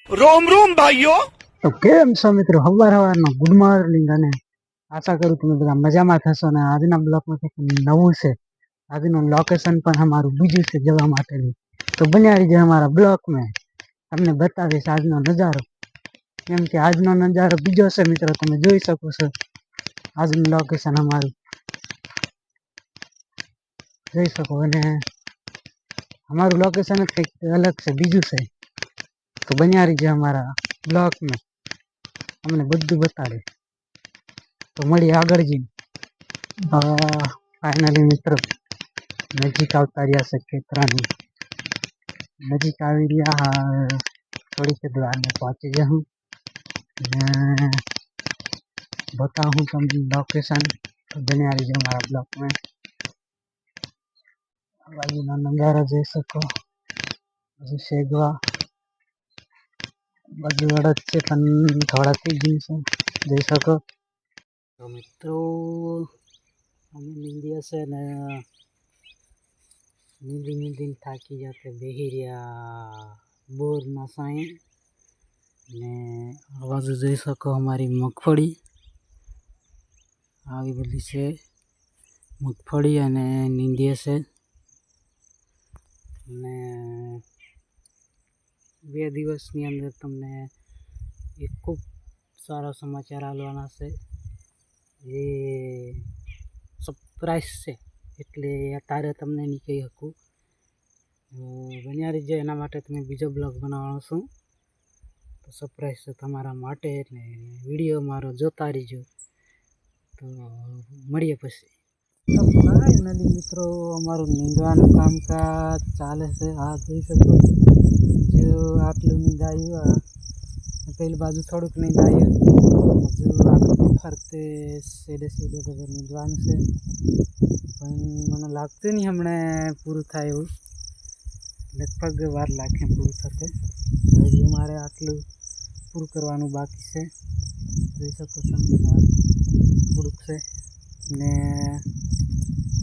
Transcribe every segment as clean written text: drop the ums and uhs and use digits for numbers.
रोम रोम भाइयों। तो केम छो मित्रों, हवार हवारनो गुड मॉर्निंग અને આશા કરું તમે બધા મજામાં થશો ને આજના બ્લોગમાં કંઈક નવું છે। આજનું લોકેશન પણ અમારું બીજું છે જવા માટેનું, તો બન્યા રહીજો અમારા બ્લોગમાં। તમને બતાવીશ આજનો નજારો, કેમ કે આજનો નજારો બીજો છે મિત્રો। તમે જોઈ શકો છો આજનું લોકેશન અમારું જોઈ શકો, અને અમારું લોકેશન જ કંઈક અલગ છે, બીજું છે। તો બન્યા રહીજો અમારા બ્લોગમાં, અમને બધું બતાડે। તો મળીએ આગળ જઈને। ફાઇનલી મિત્રો નજીક આવતા રહ્યા છે ખેતરાની, નજીક આવી રહ્યા। થોડીક જ વારમાં પહોંચી જાઉં ને બતાવું તમને લોકેશન। તો બન્યા રહીજો અમારા બ્લોકમાં। આ બાજુનો નજારો જોઈ શકો, હજુ શેગવા બાજુ અડદ છે પણ થોડાથી ગયું છે, જોઈ શકો। તો મિત્રો અમે નીંદીએ છે ને નીંદીને થાકી જાતે બેહી રહ્યા બોરના સાંઈ। ને આ બાજુ જોઈ શકો અમારી મગફળી આવી બધી છે, મગફળી અને નીંદીએ છે। ને 2 દિવસની અંદર તમને એક ખૂબ સારા સમાચાર આપવાના છે, એ સરપ્રાઈઝ છે, એટલે અત્યારે તમને નહીં કહી શકું। બન્યા રહીજો, એના માટે તમે બીજો બ્લોગ બનાવવાનો છું, તો સરપ્રાઈઝ છે તમારા માટે, એટલે વિડીયો મારો જોતા રહીજો। તો મળીએ પછી। તો ફાઇનલી મિત્રો અમારું નીંદવાનું કામકાજ ચાલે છે। આ જોઈ શકો, જો આટલું નીંદાયું, આ પેલી બાજુ થોડુંક નીંદાયું, હજુ આખું ફરતે સેડે બધે નીંદવાનું છે, પણ મને લાગતું નહીં હમણાં પૂરું થાય એવું, લગભગ વાર લાગે પૂરું થશે। હજુ મારે આટલું પૂરું કરવાનું બાકી છે, જોઈ શકો તમે થોડુંક છે ને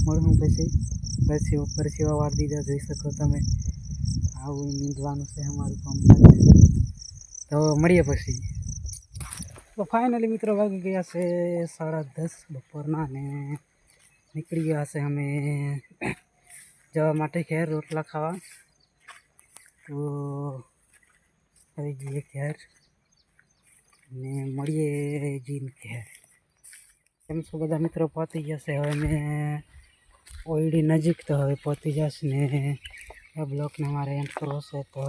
મળું પછી પરસેવા વાર દીધા, જોઈ શકો તમે। આવું નીંદવાનું છે અમારું કામકાજ, તો મળીએ પછી। તો ફાઇનલી મિત્રો વાગી ગયા છે 10:30 બપોરના, ને નીકળી ગયા છે અમે જવા માટે ઘેર રોટલા ખાવા। તો આવી જઈએ ઘેર ને મળીએ જીન ઘેર। કેમ છો બધા મિત્રો? પહોંચી જશે હવે મેં ઓલરેડી નજીક, તો હવે પહોંચી જશે ને આ બ્લોગને અમારે એન્ડ કરવો છે, તો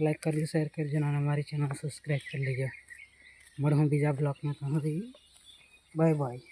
લાઈક કરજો, શેર કરજો અને અમારી ચેનલ સબસ્ક્રાઈબ કરી લેજો। મળું બીજા બ્લોગમાં, તો બાય બાય।